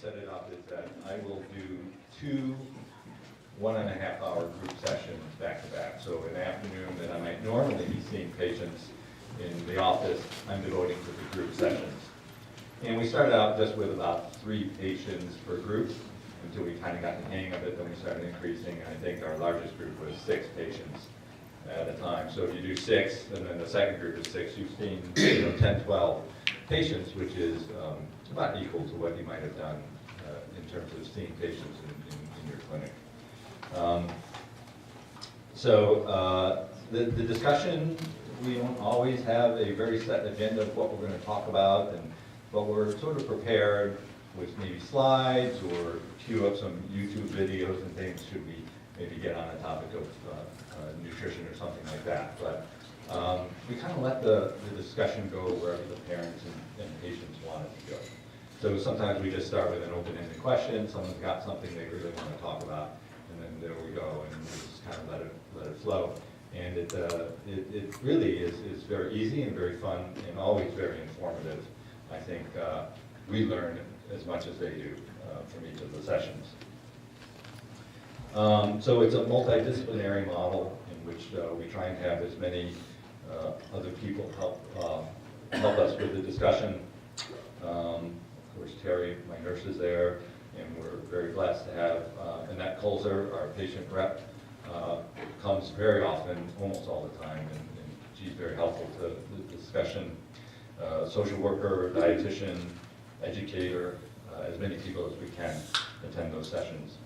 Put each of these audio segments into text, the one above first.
set it up is that I will do 2 1.5-hour group sessions back to back. So in the afternoon that I might normally be seeing patients in the office, I'm devoting to the group sessions. And we started out just with about 3 patients per group until we kind of got the hang of it, then we started increasing. I think our largest group was 6 patients at a time. So if you do 6, and then the second group is 6, you've seen 10, 12 patients, which is about equal to what you might have done in terms of seeing patients in your clinic. The discussion, we don't always have a very set agenda of what we're going to talk about, but we're sort of prepared with maybe slides or queue up some YouTube videos and things should we maybe get on a topic of nutrition or something like that. But we kind of let the discussion go wherever the parents and patients want it to go. So sometimes we just start with an open-ended question, someone's got something they really want to talk about, and then there we go, and we just kind of let it flow. And it really is very easy and very fun and always very informative. I think we learn as much as they do from each of the sessions. So it's a multidisciplinary model in which we try and have as many other people help us with the discussion. Of course, Terry, my nurse, is there, and we're very blessed to have Annette Colzer, our patient rep, comes very often, almost all the time, and she's very helpful to the discussion. Social worker, dietitian, educator, as many people as we can attend those sessions.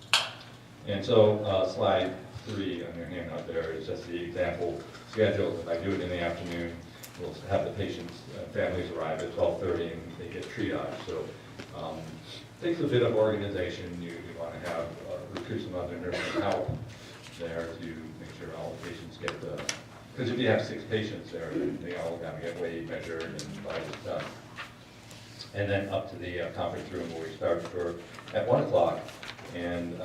And so slide 3 on your handout there is just the example schedule. If I do it in the afternoon, we'll have the patients, families arrive at 12:30 and they get triaged. So it takes a bit of organization. You want to have recruit some other nursing help there to make sure all the patients get the, because if you have 6 patients there, they all got to get weighed, measured, and vitals done. And then up to the conference room where we start at 1 o'clock and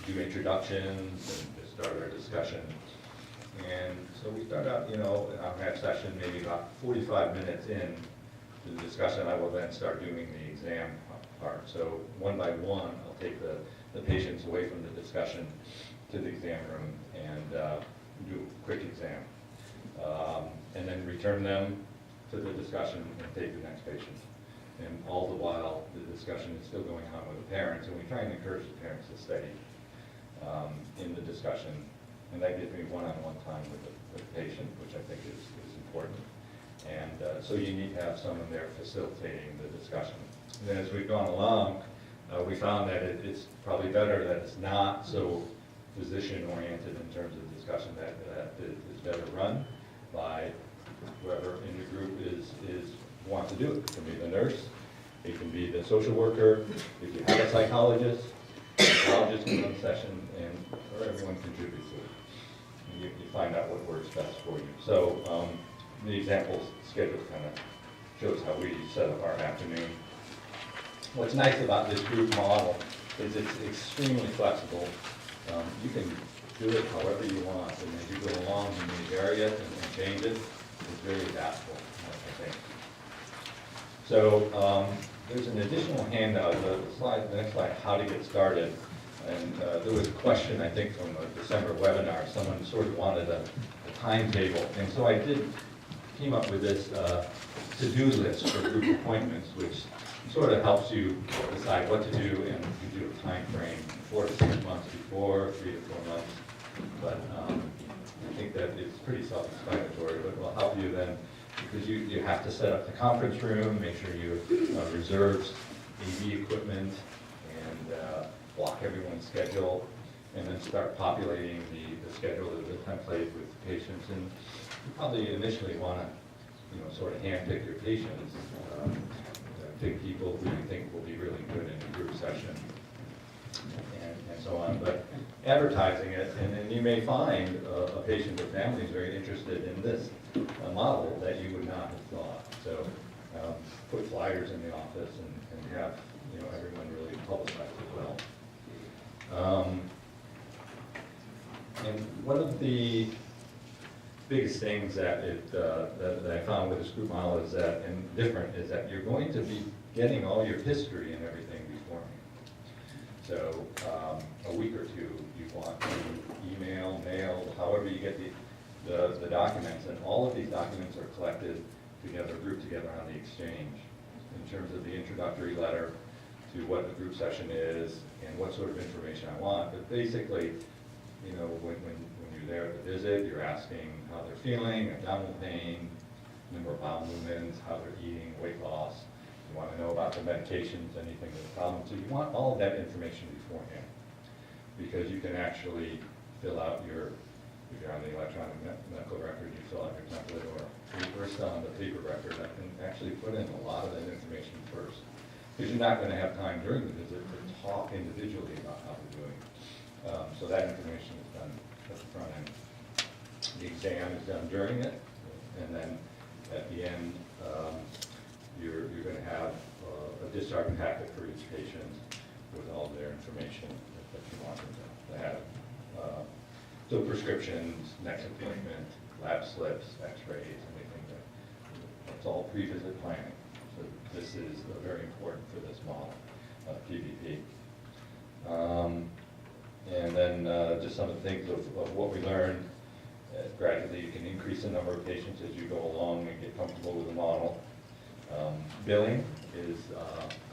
do introductions and start our discussion. And so we start out, our half session, maybe about 45 minutes in to the discussion. I will then start doing the exam part. So one by one, I'll take the patients away from the discussion to the exam room and do a quick exam. And then return them to the discussion and take the next patient. And all the while, the discussion is still going on with the parents, and we try and encourage the parents to stay in the discussion. And that gives me one-on-one time with the patient, which I think is important. And so you need to have someone there facilitating the discussion. And then as we've gone along, we found that it's probably better that it's not so physician-oriented in terms of discussion, that is better run by whoever in your group wants to do it. It can be the nurse, it can be the social worker, if you have a psychologist can run the session, or everyone contributes to it. And you find out what works best for you. So the example schedule kind of shows how we set up our afternoon. What's nice about this group model is it's extremely flexible. You can do it however you want, and as you go along, you may vary it and change it. It's very adaptable, I think. So there's an additional handout, the next slide, how to get started. And there was a question, I think, from a December webinar. Someone sort of wanted a timetable. And so I came up with this to-do list for group appointments, which sort of helps you decide what to do, and you do a time frame, 4 to 6 months before, 3 to 4 months. But I think that it's pretty self-explanatory, but it will help you then, because you have to set up the conference room, make sure you reserve AV equipment, and block everyone's schedule, and then start populating the schedule as a template with the patients. And you probably initially want to, sort of handpick your patients, pick people who you think will be really good in a group session, and so on. But advertising it, and then you may find a patient or family is very interested in this model that you would not have thought. So put flyers in the office and have everyone really publicize as well. And one of the biggest things that I found with this group model is that, and different, is that you're going to be getting all your history and everything beforehand. So a week or two, you want to email, mail, however you get the documents, and all of these documents are collected together, grouped together on the exchange in terms of the introductory letter to what the group session is and what sort of information I want. But basically, you know, when you're there at the visit, you're asking how they're feeling, abdominal pain, number of bowel movements, how they're eating, weight loss. You want to know about the medications, anything that's a problem. So you want all of that information beforehand, because you can actually fill out your, if you're on the electronic medical record, you fill out your template, or if you're still on the paper record, I can actually put in a lot of that information first. Because you're not going to have time during the visit to talk individually about how they're doing. So that information is done at the front end. The exam is done during it, and then at the end, you're going to have a discharge packet for each patient with all their information that you want them to have. So prescriptions, next appointment, lab slips, x-rays, anything that's all pre-visit planning. So this is very important for this model of PVP. And then just some of the things of what we learned. Gradually, you can increase the number of patients as you go along and get comfortable with the model. Billing is,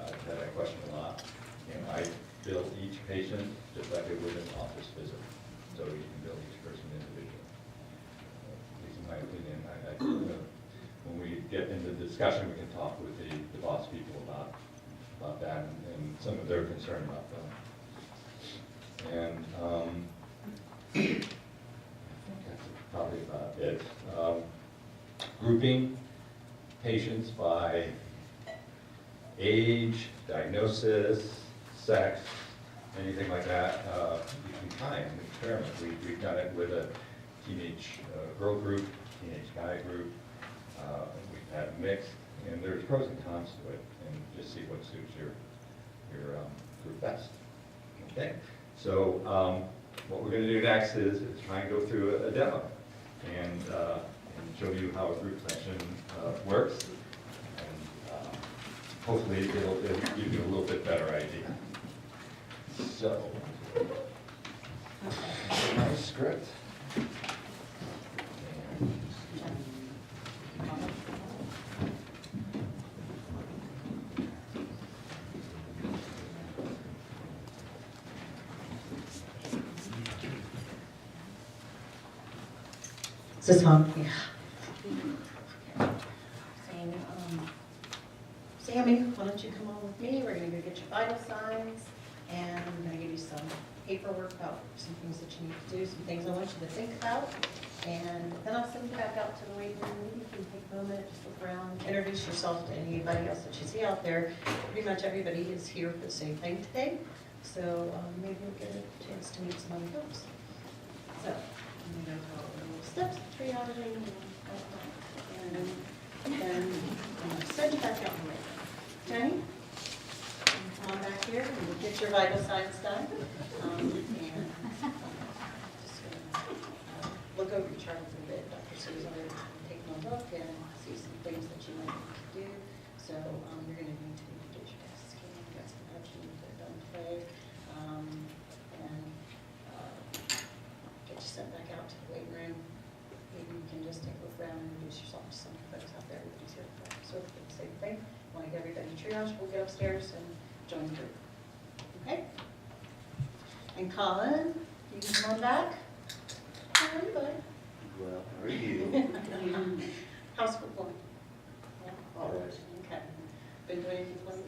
I've had that question a lot. And I bill each patient just like I would an office visit. So you can bill each person individually. At least in my opinion, when we get into the discussion, we can talk with the boss people about that and some of their concern about that. And I think that's probably about it. Grouping patients by age, diagnosis, sex, anything like that, you can try and experiment. We've done it with a teenage girl group, teenage guy group. We've had mixed, and there's pros and cons to it, and just see what suits your group best. Okay, so what we're going to do next is try and go through a demo and show you how a group session works, and hopefully it'll give you a little bit better idea. So, my script. Is this on? Yeah. Sammy, why don't you come on with me? We're going to go get your vital signs, and I'm going to give you some paperwork about some things that you need to do, some things I want you to think about, and then I'll send you back out to the waiting room. You can take a moment, just look around, introduce yourself to anybody else that you see out there. Pretty much everybody is here for the same thing today, so maybe you'll get a chance to meet some other folks. So, I'm going to go through little steps, triaging, and then I'm going to send you back out the way. Jenny, come on back here and we'll get your vital signs done. And just look over your chart a little bit. Dr. Sue's already taken a look and see some things that you might need to do. So you're going to need to get your test scan, got some blood you need to get done today, and get you sent back out to the waiting room. Maybe you can just take a look around and introduce yourself to some folks out there. Everybody's here for that. So for the same thing. Want to get everybody triage, we'll get upstairs and join the group. Okay? And Colin, you can come on back. How are you, bud? Well, how are you? How's school going? Yeah? All right. Okay. Been doing anything fun?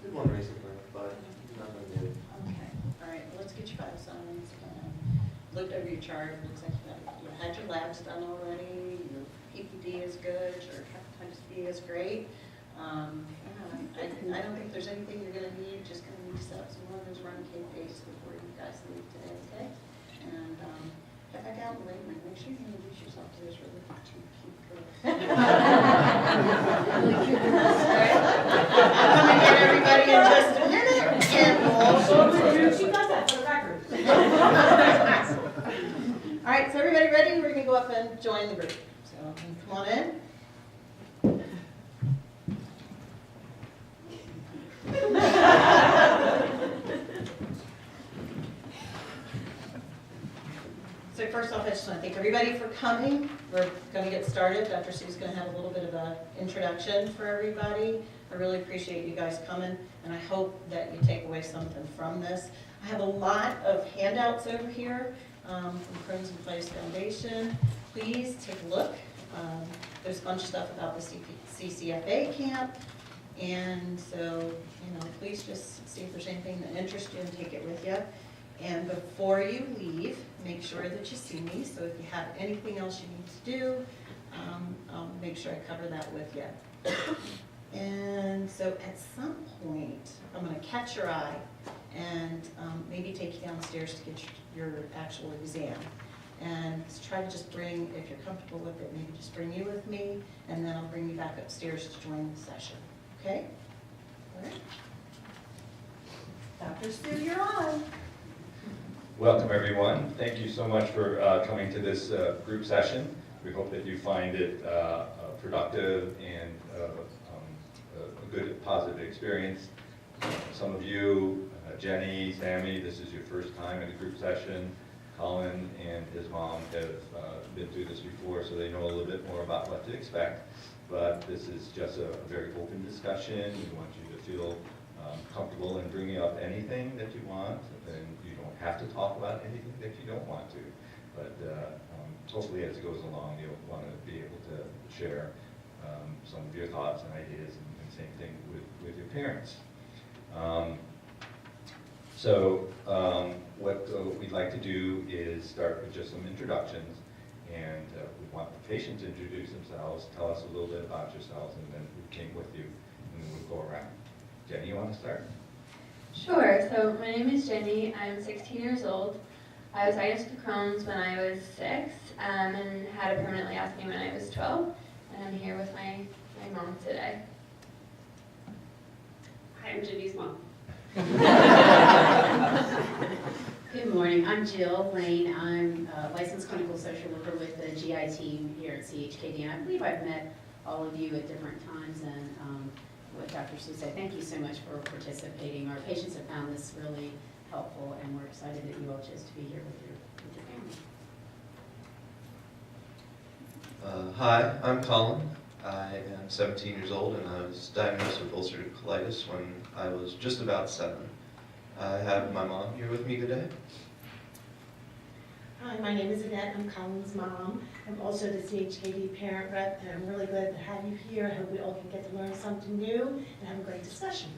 Good one recently, but nothing new. Okay. All right, well, let's get your vital signs and looked over your chart. It looks like you had your labs done already. Your PPD is good. Your hepatitis B is great. I don't think there's anything you're going to need. Just going to need to set up some more of those run days before you guys leave today, okay? And get back out in the waiting room. Make sure you introduce yourself to this really cute girl. I'm going to get everybody in just a minute, and we'll She does that for the record. All right, so everybody ready? We're going to go up and join the group. So come on in. So first off, I just want to thank everybody for coming. We're going to get started. Dr. Sue's going to have a little bit of an introduction for everybody. I really appreciate you guys coming, and I hope that you take away something from this. I have a lot of handouts over here from Crohn's and Colitis Foundation. Please take a look. There's a bunch of stuff about the CCFA camp, and so, please just see if there's anything that interests you and take it with you. And before you leave, make sure that you see me, so if you have anything else you need to do, I'll make sure I cover that with you. And so at some point, I'm going to catch your eye and maybe take you downstairs to get your actual exam. And try to just bring, if you're comfortable with it, maybe just bring you with me, and then I'll bring you back upstairs to join the session. Okay? All right. Dr. Sue, you're on. Welcome, everyone. Thank you so much for coming to this group session. We hope that you find it productive and a good, positive experience. Some of you, Jenny, Sammy, this is your first time in a group session. Colin and his mom have been through this before, so they know a little bit more about what to expect. But this is just a very open discussion. We want you to feel comfortable in bringing up anything that you want, and you don't have to talk about anything that you don't want to. But hopefully as it goes along, you'll want to be able to share some of your thoughts and ideas, and same thing with your parents. What we'd like to do is start with just some introductions, and we want the patient to introduce themselves, tell us a little bit about yourselves, and then who came with you, and then we'll go around. Jenny, you want to start? Sure. So my name is Jenny. I'm 16 years old. I was diagnosed with Crohn's when I was 6 and had it permanently ostomy when I was 12. And I'm here with my mom today. Hi, I'm Jenny's mom. Good morning, I'm Jill Lane. I'm a licensed clinical social worker with the GI team here at CHKD, and I believe I've met all of you at different times, and what Dr. Sue said, thank you so much for participating. Our patients have found this really helpful, and we're excited that you all chose to be here with your family. Hi, I'm Colin. I am 17 years old, and I was diagnosed with ulcerative colitis when I was just about 7. I have my mom here with me today. Hi, my name is Annette. I'm Colin's mom. I'm also the CHKD parent rep, and I'm really glad to have you here. I hope we all can get to learn something new and have a great discussion.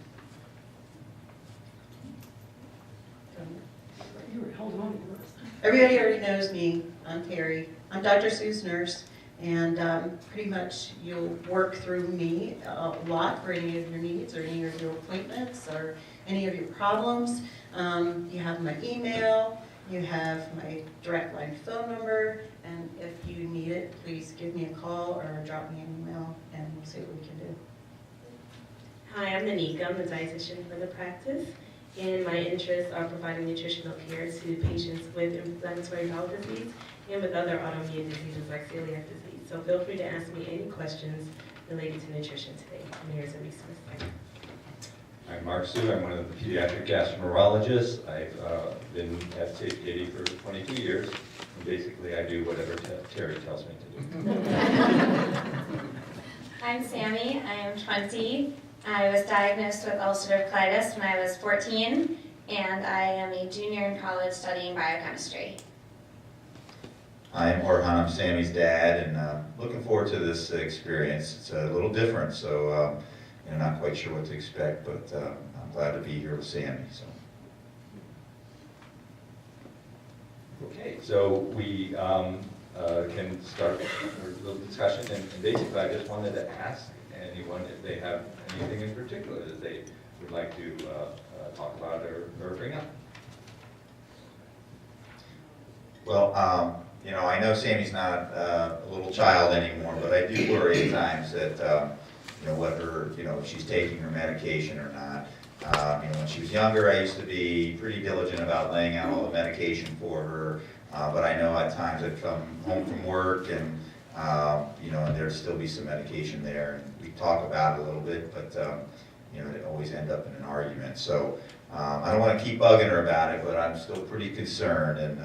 You were holding on to yours. Everybody already knows me. I'm Terry. I'm Dr. Sue's nurse, and pretty much you'll work through me a lot for any of your needs or any of your appointments or any of your problems. You have my email, you have my direct line phone number, and if you need it, please give me a call or drop me an email, and we'll see what we can do. Hi, I'm Nanika. I'm the dietitian for the practice, and my interests are providing nutritional care to patients with inflammatory bowel disease and with other autoimmune diseases like celiac disease. So feel free to ask me any questions related to nutrition today. I'm here as a resource. I'm Mark Sue. I'm one of the pediatric gastroenterologists. I've been at CHKD for 22 years. And basically, I do whatever Terry tells me to do. I'm Sammy. I am 20. I was diagnosed with ulcerative colitis when I was 14, and I am a junior in college studying biochemistry. I'm Orhan, I'm Sammy's dad, and looking forward to this experience. It's a little different, so not quite sure what to expect, but I'm glad to be here with Sammy. So. Okay, so we can start our little discussion, and basically I just wanted to ask anyone if they have anything in particular that they would like to talk about or bring up. Well, I know Sammy's not a little child anymore, but I do worry at times that, whether, if she's taking her medication or not. When she was younger, I used to be pretty diligent about laying out all the medication for her, but I know at times I've come home from work and, and there'd still be some medication there. And we talk about it a little bit, but, it always end up in an argument. So I don't want to keep bugging her about it, but I'm still pretty concerned. And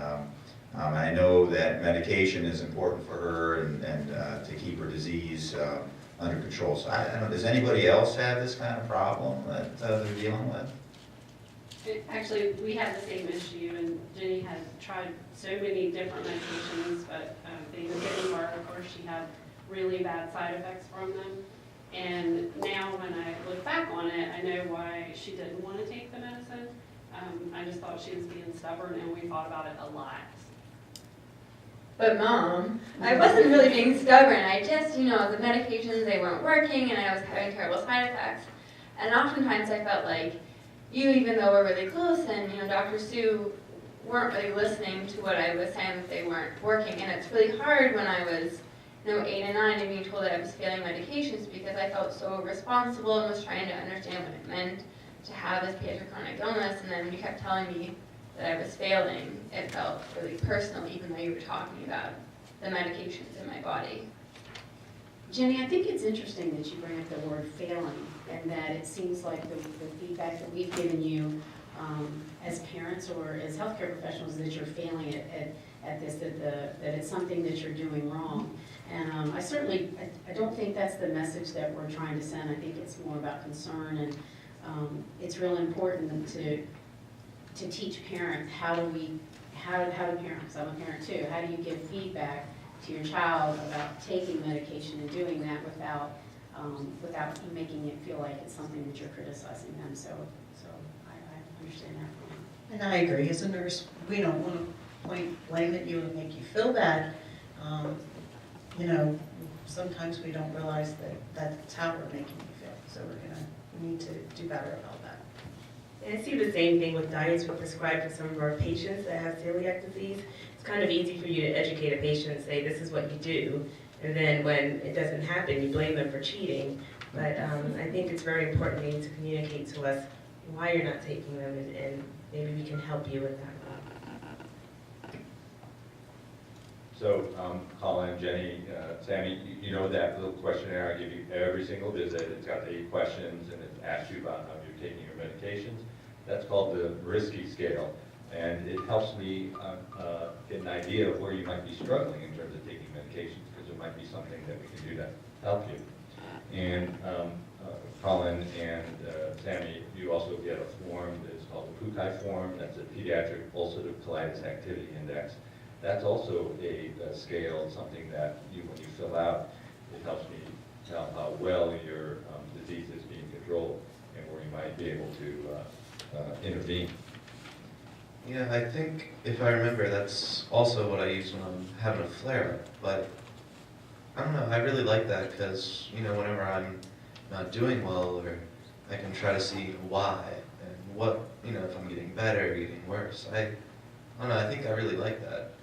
I know that medication is important for her and to keep her disease under control. So I don't know, does anybody else have this kind of problem that they're dealing with? Actually, we had the same issue, and Jenny had tried so many different medications, but they didn't work. Of course, she had really bad side effects from them. And now when I look back on it, I know why she didn't want to take the medicine. I just thought she was being stubborn, and we thought about it a lot. But Mom, I wasn't really being stubborn. I just, the medications, they weren't working and I was having terrible side effects. And oftentimes I felt like you, even though we're really close and, Dr. Sue weren't really listening to what I was saying that they weren't working. And it's really hard when I was, 8 and 9 and being told that I was failing medications because I felt so responsible and was trying to understand what it meant to have this pediatric chronic illness. And then when you kept telling me that I was failing, it felt really personal, even though you were talking about the medications in my body. Jenny, I think it's interesting that you bring up the word failing, and that it seems like the feedback that we've given you as parents or as healthcare professionals, that you're failing at this, that it's something that you're doing wrong. And I don't think that's the message that we're trying to send. I think it's more about concern, and it's really important to teach parents how to parent, because I'm a parent too. How do you give feedback to your child about taking medication and doing that without making it feel like it's something that you're criticizing them. So I understand that. And I agree, as a nurse, we don't want to point blame at you and make you feel bad. Sometimes we don't realize that that's how we're making you feel. So we need to do better about that. And I see the same thing with diets we prescribe for some of our patients that have celiac disease. It's kind of easy for you to educate a patient and say, this is what you do. And then when it doesn't happen, you blame them for cheating. But I think it's very important for you to communicate to us why you're not taking them, and maybe we can help you with that. So, Colin, Jenny, Sammy, you know that little questionnaire I give you every single visit. It's got the 8 questions and it asks you about how you're taking your medications. That's called the risky scale. And it helps me get an idea of where you might be struggling in terms of taking medications, because there might be something that we can do to help you. And Colin and Sammy, you also get a form that's called the PUCI form. That's a Pediatric Ulcerative Colitis Activity Index. That's also a scale, something that when you fill out, it helps me tell how well your disease is being controlled and where you might be able to intervene. Yeah, I think if I remember, that's also what I use when I'm having a flare-up. But I don't know, I really like that because, whenever I'm not doing well, or I can try to see why and what, if I'm getting better or getting worse. I don't know, I think I really like that.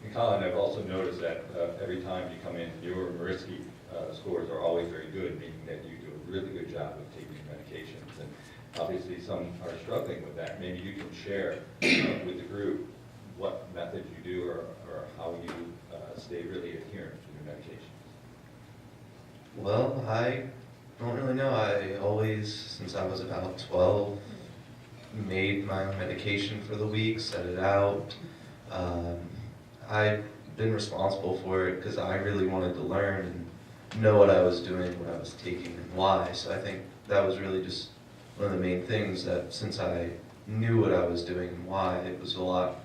And Colin, I've also noticed that every time you come in, your risky scores are always very good, meaning that you do a really good job of taking your medications. And obviously some are struggling with that. Maybe you can share with the group what methods you do or how you stay really adherent to your medications. Well, I don't really know. I always, since I was about 12, made my own medication for the week, set it out. I've been responsible for it because I really wanted to learn and know what I was doing, what I was taking, and why. So I think that was really just one of the main things, that since I knew what I was doing and why, it was a lot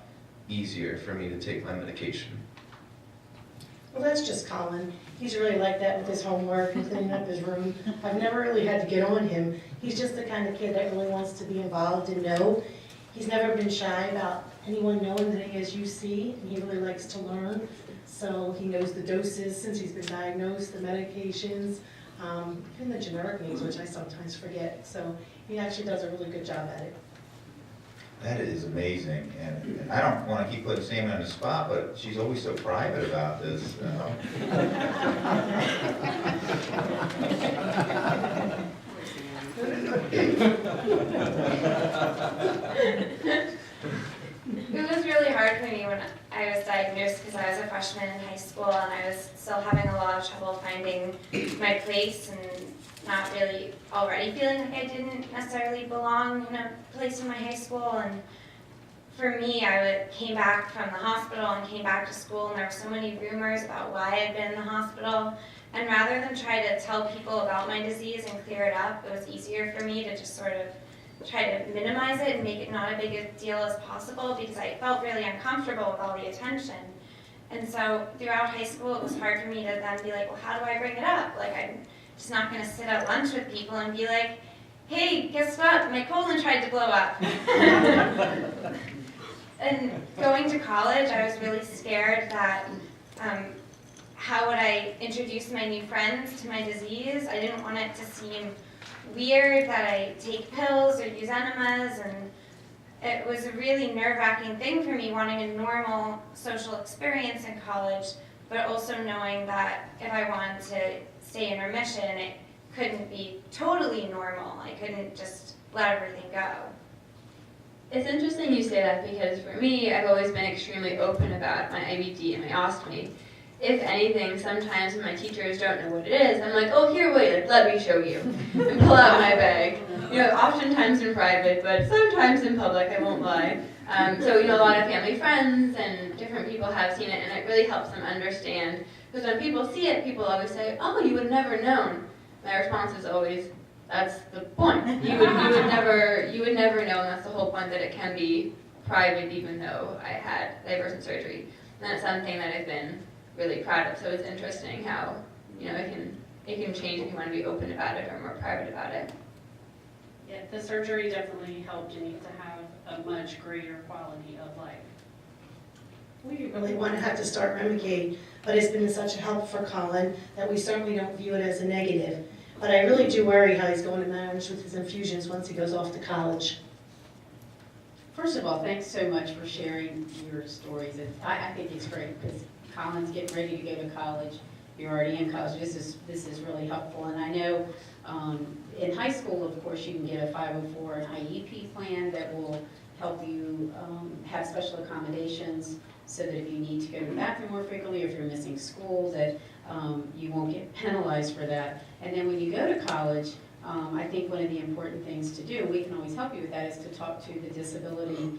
easier for me to take my medication. Well, that's just Colin. He's really like that with his homework and cleaning up his room. I've never really had to get on him. He's just the kind of kid that really wants to be involved and know. He's never been shy about anyone knowing that he has UC, and he really likes to learn. So he knows the doses since he's been diagnosed, the medications, even the generic names, which I sometimes forget. So he actually does a really good job at it. That is amazing, and I don't want to keep putting Sammy on the spot, but she's always so private about this. It was really hard for me when I was diagnosed because I was a freshman in high school and I was still having a lot of trouble finding my place and not really already feeling like I didn't necessarily belong in a place in my high school. And for me, came back from the hospital and came back to school, and there were so many rumors about why I'd been in the hospital. And rather than try to tell people about my disease and clear it up, it was easier for me to just sort of try to minimize it and make it not a big a deal as possible, because I felt really uncomfortable with all the attention. And so throughout high school, it was hard for me to then be like, well, how do I bring it up? Like, I'm just not going to sit at lunch with people and be like, hey, guess what? My colon tried to blow up. And going to college, I was really scared that how would I introduce my new friends to my disease? I didn't want it to seem weird that I take pills or use enemas, and it was a really nerve-wracking thing for me, wanting a normal social experience in college, but also knowing that if I wanted to stay in remission, it couldn't be totally normal. I couldn't just let everything go. It's interesting you say that, because for me, I've always been extremely open about my IBD and my ostomy. If anything, sometimes when my teachers don't know what it is, I'm like, oh, here, wait, like, let me show you, and pull out my bag. You know, oftentimes in private, but sometimes in public, I won't lie. So, you know, a lot of family friends and different people have seen it, and it really helps them understand. Because when people see it, people always say, oh, you would have never known. My response is always, that's the point. You would never know, and that's the whole point, that it can be private, even though I had diversion surgery. And that's something that I've been really proud of. So it's interesting how, you know, it can change if you want to be open about it or more private about it. Yeah, the surgery definitely helped Jenny to have a much greater quality of life. We really want to have to start Remicade, but it's been such a help for Colin that we certainly don't view it as a negative. But I really do worry how he's going to manage with his infusions once he goes off to college. First of all, thanks so much for sharing your stories. I think it's great, because Colin's getting ready to go to college. You're already in college. This is really helpful. And I know in high school, of course, you can get a 504 and IEP plan that will help you have special accommodations, so that if you need to go to the bathroom more frequently, or if you're missing school, that you won't get penalized for that. And then when you go to college, I think one of the important things to do, we can always help you with that, is to talk to the Disability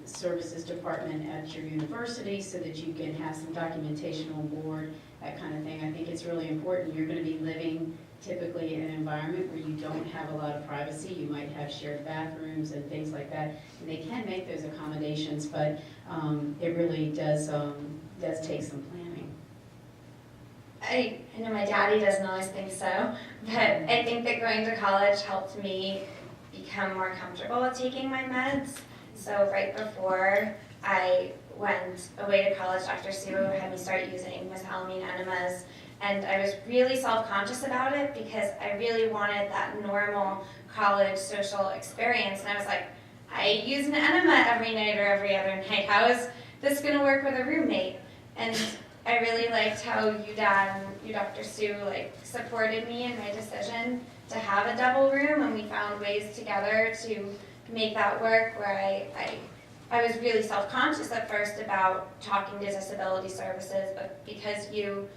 Services Department at your university, so that you can have some documentation on board, that kind of thing. I think it's really important. You're going to be living typically in an environment where you don't have a lot of privacy. You might have shared bathrooms and things like that, and they can make those accommodations, but it really does take some planning. I know my daddy doesn't always think so, but I think that going to college helped me become more comfortable with taking my meds. So right before I went away to college, Dr. Sue had me start using mesalamine enemas, and I was really self-conscious about it, because I really wanted that normal college social experience. And I was like, I use an enema every night or every other night. How is this going to work with a roommate? And I really liked how you, Dad, and you, Dr. Sue, supported me in my decision to have a double room, and we found ways together to make that work, where I was really self-conscious at first about talking to disability services, but because you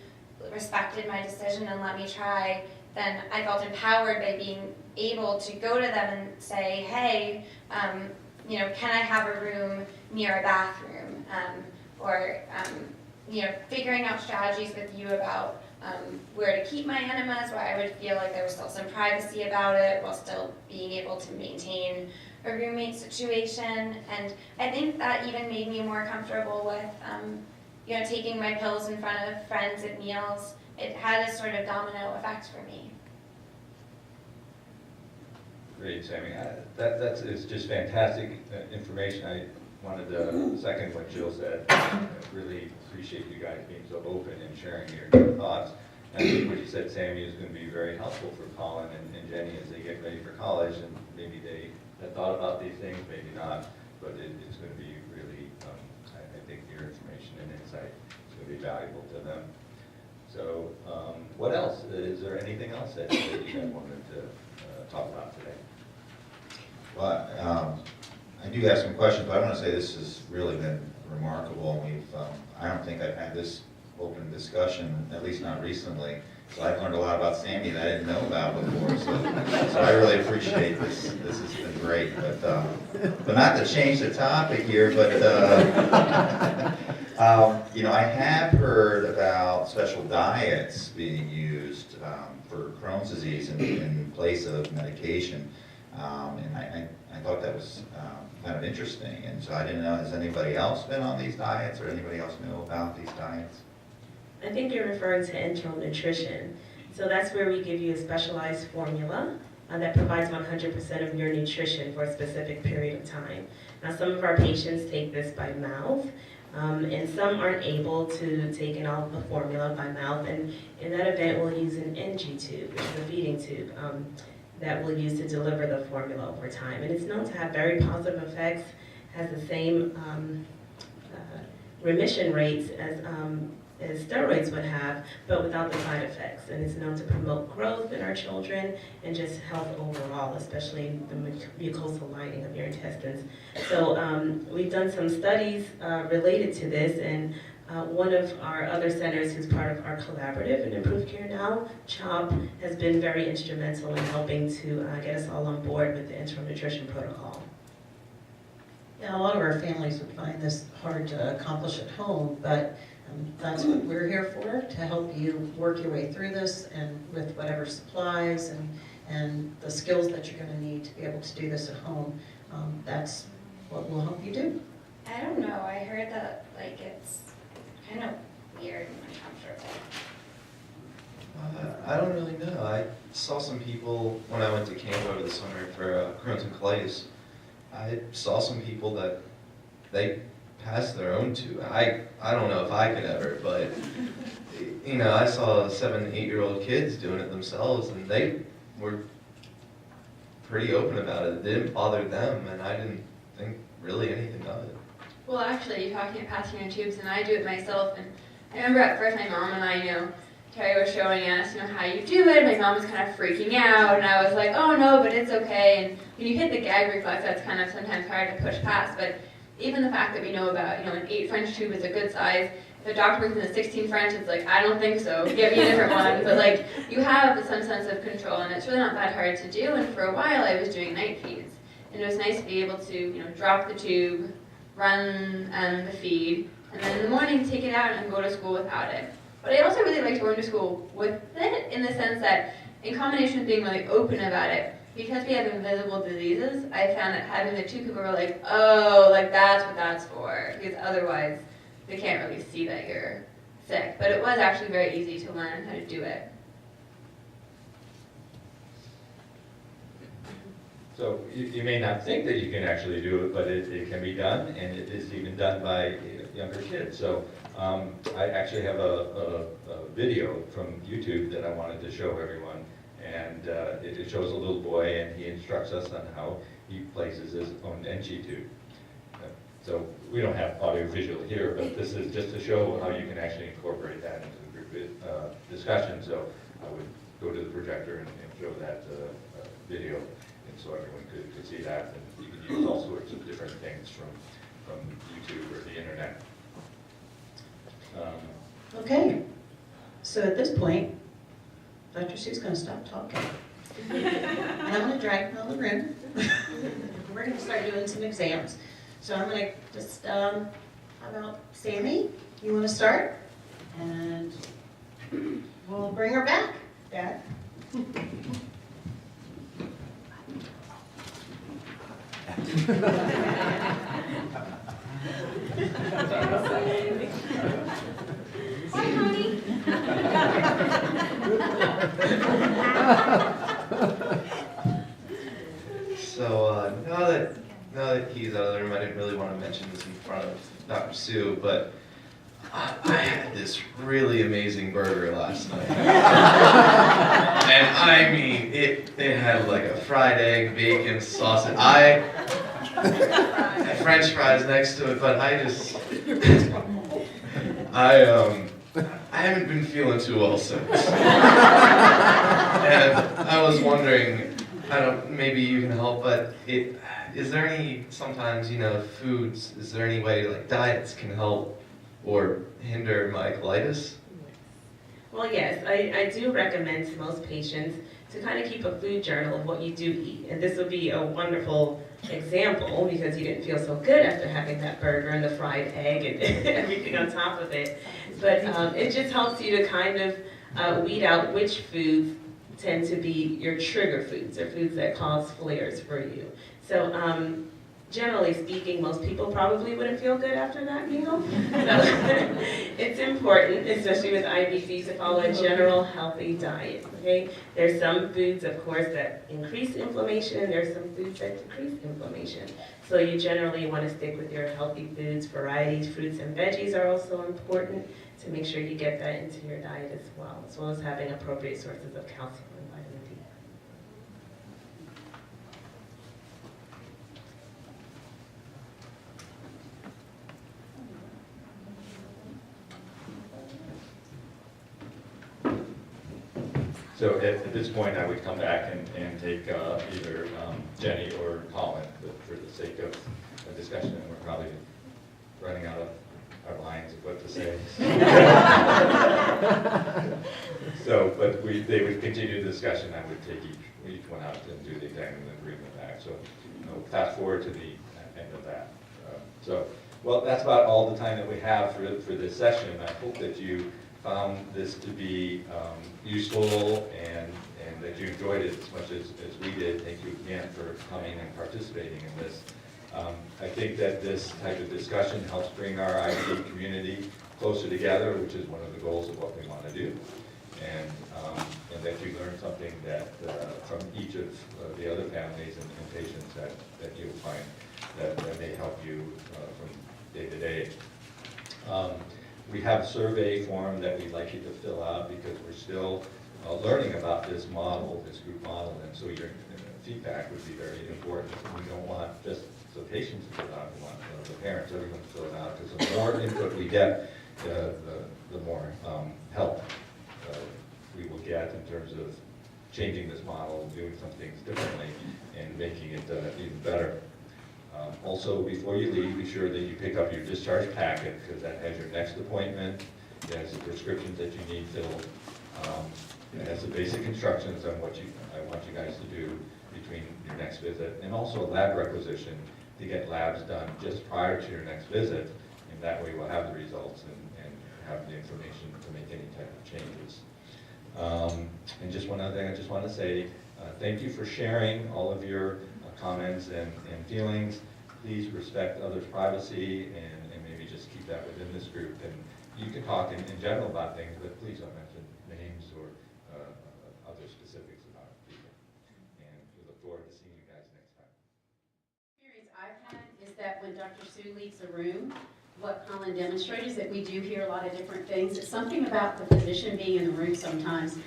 respected my decision and let me try, then I felt empowered by being able to go to them and say, hey, can I have a room near a bathroom? Figuring out strategies with you about where to keep my enemas, where I would feel like there was still some privacy about it, while still being able to maintain a roommate situation. And I think that even made me more comfortable with taking my pills in front of friends at meals. It had a sort of domino effect for me. Great, Sammy. That's just fantastic information. I wanted to second what Jill said. I really appreciate you guys being so open and sharing your thoughts. And I think what you said, Sammy, is going to be very helpful for Colin and Jenny as they get ready for college, and maybe they had thought about these things, maybe not, but it's going to be really, I think your information and insight is going to be valuable to them. So what else? Is there anything else that you guys wanted to talk about today? Well, I do have some questions, but I want to say this has really been remarkable. I don't think I've had this open discussion, at least not recently. So I've learned a lot about Sammy that I didn't know about before, so I really appreciate this. This has been great, but not to change the topic here, but you know, I have heard about special diets being used for Crohn's disease in place of medication, and I thought that was kind of interesting, and so I didn't know, has anybody else been on these diets, or anybody else know about these diets? I think you're referring to enteral nutrition. So that's where we give you a specialized formula that provides 100% of your nutrition for a specific period of time. Now, some of our patients take this by mouth, and some aren't able to take in all of the formula by mouth. And in that event, we'll use an NG tube, which is a feeding tube, that we'll use to deliver the formula over time. And it's known to have very positive effects, has the same remission rates as steroids would have, but without the side effects. And it's known to promote growth in our children and just health overall, especially in the mucosal lining of your intestines. So we've done some studies related to this, and one of our other centers who's part of our collaborative in Improve Care Now, CHOP, has been very instrumental in helping to get us all on board with the enteral nutrition protocol. Yeah, a lot of our families would find this hard to accomplish at home, but that's what we're here for, to help you work your way through this and with whatever supplies and the skills that you're going to need to be able to do this at home. That's what will help you do. I don't know, I heard that like it's kind of weird and uncomfortable. I don't really know. I saw some people when I went to camp over the summer for Crohn's and colitis. I saw some people that they passed their own tube. I don't know if I could ever, but you know, I saw 7, 8-year-old kids doing it themselves, and they were pretty open about it. It didn't bother them, and I didn't think really anything of it. Well, actually, you're talking about passing your tubes, and I do it myself. And I remember at first my mom and I, Terry was showing us, how you do it. My mom was kind of freaking out, and I was like, oh no, but it's okay. And when you hit the gag reflex, that's kind of sometimes hard to push past. But even the fact that we know about, an 8 French tube is a good size. If a doctor brings in a 16 French, it's like, I don't think so. Give me a different one. But like, you have some sense of control, and it's really not that hard to do. And for a while, I was doing night feeds, and it was nice to be able to, drop the tube, run the feed, and then in the morning take it out and go to school without it. But I also really liked going to school with it, in the sense that, in combination with being really open about it, because we have invisible diseases, I found that having the 2 people were like, oh, like that's what that's for, because otherwise they can't really see that you're sick. But it was actually very easy to learn how to do it. So you may not think that you can actually do it, but it can be done, and it is even done by younger kids. So I actually have a video from YouTube that I wanted to show everyone, and it shows a little boy, and he instructs us on how he places his own NG tube. So we don't have audio visual here, but this is just to show how you can actually incorporate that into the group discussion. So I would go to the projector and show that video, and so everyone could see that. And you can use all sorts of different things from YouTube or the internet. Okay, so at this point, Dr. Sue's going to stop talking. And I'm going to drag him out of the room. We're going to start doing some exams. So I'm going to just, how about Sammy? You want to start? And we'll bring her back, Dad. Hi, honey. So now that he's out of the room, I didn't really want to mention this in front of Dr. Sue, but I had this really amazing burger last night. And I mean, it had like a fried egg, bacon, sausage. I had French fries next to it, but I haven't been feeling too well since. And I was wondering, maybe you can help, but is there any, sometimes, foods, is there any way like diets can help or hinder my colitis? Well, yes, I do recommend to most patients to kind of keep a food journal of what you do eat. And this would be a wonderful example because you didn't feel so good after having that burger and the fried egg and everything on top of it. But it just helps you to kind of weed out which foods tend to be your trigger foods or foods that cause flares for you. So generally speaking, most people probably wouldn't feel good after that meal. So it's important, especially with IBC, to follow a general healthy diet, okay? There's some foods, of course, that increase inflammation, and there's some foods that decrease inflammation. So you generally want to stick with your healthy foods. Varieties, fruits, and veggies are also important to make sure you get that into your diet as well as having appropriate sources of calcium and vitamin D. So at this point, I would come back and take either Jenny or Colin for the sake of a discussion, and we're probably running out of our lines of what to say. So, but they would continue the discussion. I would take each one out and do the exam and then bring them back. So, fast forward to the end of that. Well, that's about all the time that we have for this session. I hope that you found this to be useful and that you enjoyed it as much as we did. Thank you again for coming and participating in this. I think that this type of discussion helps bring our IT community closer together, which is one of the goals of what we want to do. And that you learn something that from each of the other families and patients that you'll find that may help you from day to day. We have a survey form that we'd like you to fill out because we're still learning about this model, this group model, and so your feedback would be very important. We don't want just the patients to fill it out, we want the parents, everyone to fill it out, because the more input we get, the more help we will get in terms of changing this model, doing some things differently, and making it even better. Also, before you leave, be sure that you pick up your discharge packet, because that has your next appointment, it has the prescriptions that you need filled, it has the basic instructions on what I want you guys to do between your next visit, and also a lab requisition to get labs done just prior to your next visit, and that way we'll have the results and have the information to make any type of changes. And just one other thing I just want to say, thank you for sharing all of your comments and feelings. Please respect others' privacy and maybe just keep that within this group. And you can talk in general about things, but please don't mention names or other specifics about people. And we look forward to seeing you guys next time. The experience I've had is that when Dr. Sue leaves the room, what Colin demonstrated is that we do hear a lot of different things. It's something about the physician being in the room sometimes.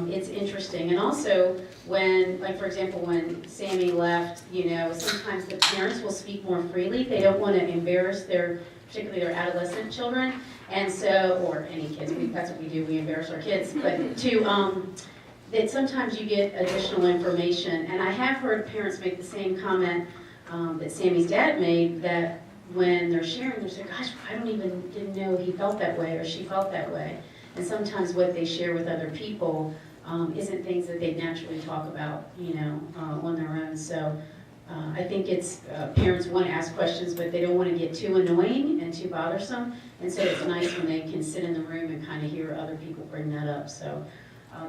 It's interesting. And also when, like for example, when Sammy left, sometimes the parents will speak more freely. They don't want to embarrass particularly their adolescent children. And so, or any kids, that's what we do, we embarrass our kids. But that sometimes you get additional information. And I have heard parents make the same comment that Sammy's dad made, that when they're sharing, they're saying, gosh, I didn't know he felt that way or she felt that way. And sometimes what they share with other people isn't things that they naturally talk about, on their own. So I think it's parents want to ask questions, but they don't want to get too annoying and too bothersome. And so it's nice when they can sit in the room and kind of hear other people bring that up. So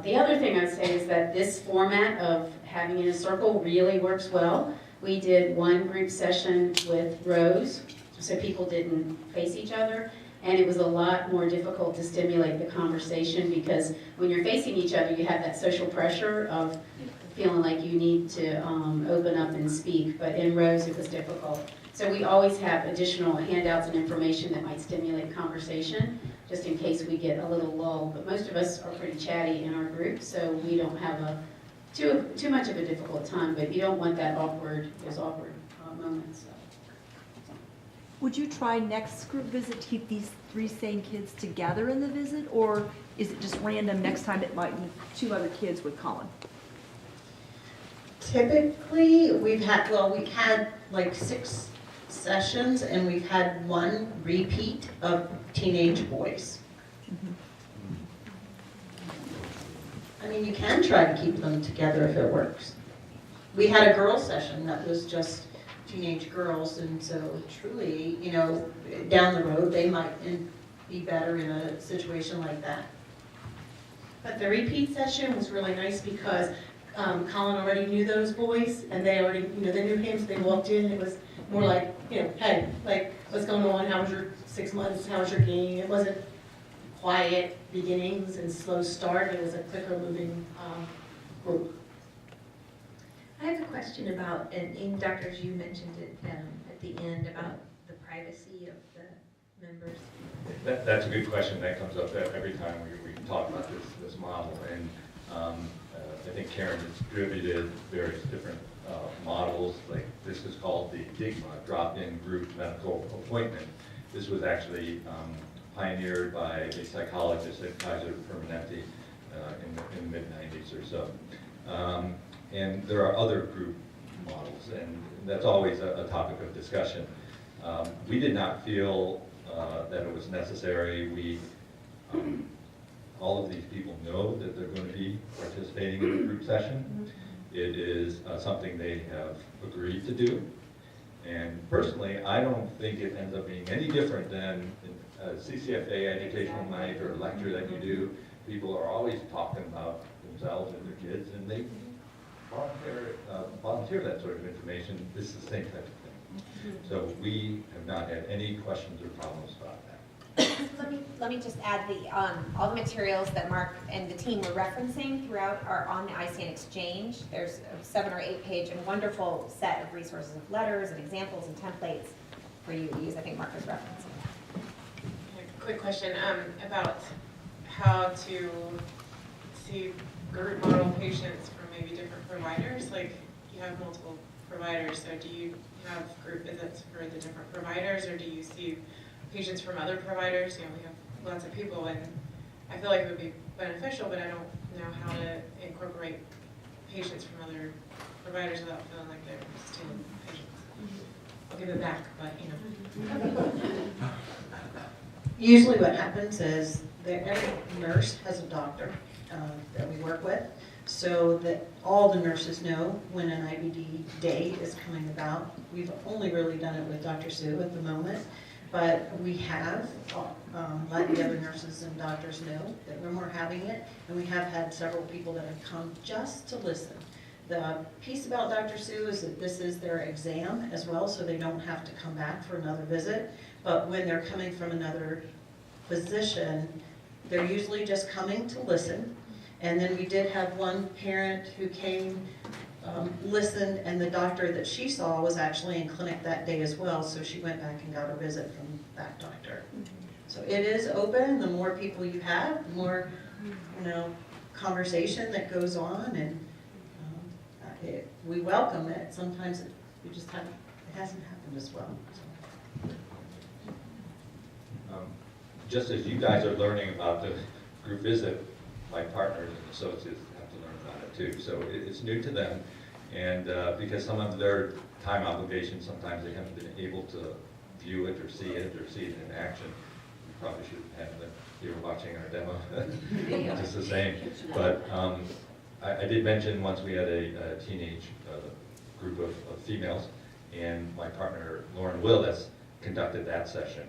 the other thing I'd say is that this format of having in a circle really works well. We did one group session with rows, so people didn't face each other. And it was a lot more difficult to stimulate the conversation because when you're facing each other, you have that social pressure of feeling like you need to open up and speak. But in rows, it was difficult. So we always have additional handouts and information that might stimulate conversation, just in case we get a little lull. But most of us are pretty chatty in our group, so we don't have too much of a difficult time. But you don't want those awkward moments. So. Would you try next group visit to keep these 3 same kids together in the visit, or is it just random next time it might be 2 other kids with Colin? Typically, we've had like 6 sessions, and we've had one repeat of teenage boys. I mean, you can try to keep them together if it works. We had a girl session that was just teenage girls, and so truly, you know, down the road, they might be better in a situation like that. But the repeat session was really nice because Colin already knew those boys, and they already, you know, they knew him, so they walked in, and it was more like, you know, hey, like, what's going on, how was your 6 months, how was your game? It wasn't quiet beginnings and slow start, it was a quicker moving group. I have a question about, and doctors, you mentioned it at the end about the privacy of the members. That's a good question. That comes up every time we talk about this model. And I think Karen distributed various different models. Like this is called the DIGMA, drop-in group medical appointment. This was actually pioneered by a psychologist at Kaiser Permanente in the mid-90s or so. And there are other group models, and that's always a topic of discussion. We did not feel that it was necessary. All of these people know that they're going to be participating in a group session. It is something they have agreed to do. And personally, I don't think it ends up being any different than a CCFA educational night or lecture that you do. People are always talking about themselves and their kids, and they volunteer that sort of information. This is the same type of thing. So we have not had any questions or problems about that. Let me just add all the materials that Mark and the team were referencing throughout are on the ICN Exchange. There's a 7 or 8 page and wonderful set of resources of letters and examples and templates for you to use. I think Mark was referencing that. Quick question about how to see group model patients from maybe different providers. Like you have multiple providers, so do you have group visits for the different providers, or do you see patients from other providers? You know, we have lots of people, and I feel like it would be beneficial, but I don't know how to incorporate patients from other providers without feeling like they're stealing patients. I'll give it back, but you know. Usually what happens is that every nurse has a doctor that we work with, so that all the nurses know when an IBD day is coming about. We've only really done it with Dr. Sue at the moment, but we have let the other nurses and doctors know that when we're having it, and we have had several people that have come just to listen. The piece about Dr. Sue is that this is their exam as well, so they don't have to come back for another visit. But when they're coming from another physician, they're usually just coming to listen. And then we did have one parent who came, listened, and the doctor that she saw was actually in clinic that day as well, so she went back and got a visit from that doctor. So it is open. The more people you have, the more, you know, conversation that goes on, and we welcome it. Sometimes it hasn't happened as well. Just as you guys are learning about the group visit, my partners and associates have to learn about it too. So it's new to them, and because some of their time obligations, sometimes they haven't been able to view it or see it in action. We probably should have them here watching our demo, just the same. But I did mention once we had a teenage group of females, and my partner Lauren Willis conducted that session,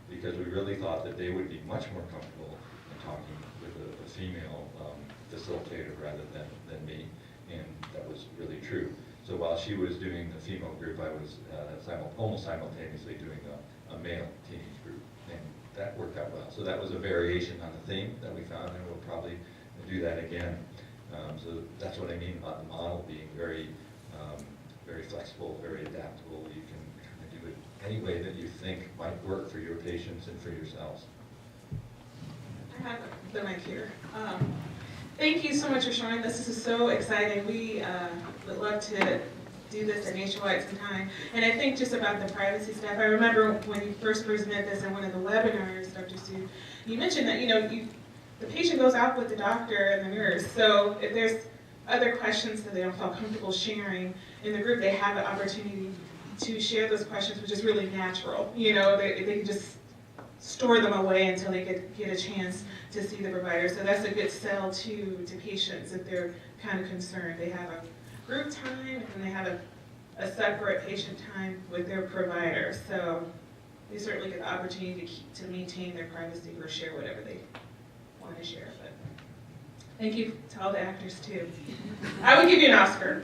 because we really thought that they would be much more comfortable in talking with a female facilitator rather than me, and that was really true. So while she was doing the female group, I was almost simultaneously doing a male teenage group, and that worked out well. So that was a variation on the theme that we found, and we'll probably do that again. So that's what I mean about the model being very flexible, very adaptable. You can kind of do it any way that you think might work for your patients and for yourselves. I have the mic here. Thank you so much for showing this. This is so exciting. We would love to do this at Nationwide sometime. And I think just about the privacy stuff, I remember when you first presented this in one of the webinars, Dr. Sue, you mentioned that, the patient goes out with the doctor and the nurse. So if there's other questions that they don't feel comfortable sharing in the group, they have an opportunity to share those questions, which is really natural. You know, they can just store them away until they get a chance to see the provider. So that's a good sell to patients if they're kind of concerned. They have a group time and they have a separate patient time with their provider. So they certainly get the opportunity to maintain their privacy or share whatever they want to share. But thank you to all the actors too. I would give you an Oscar.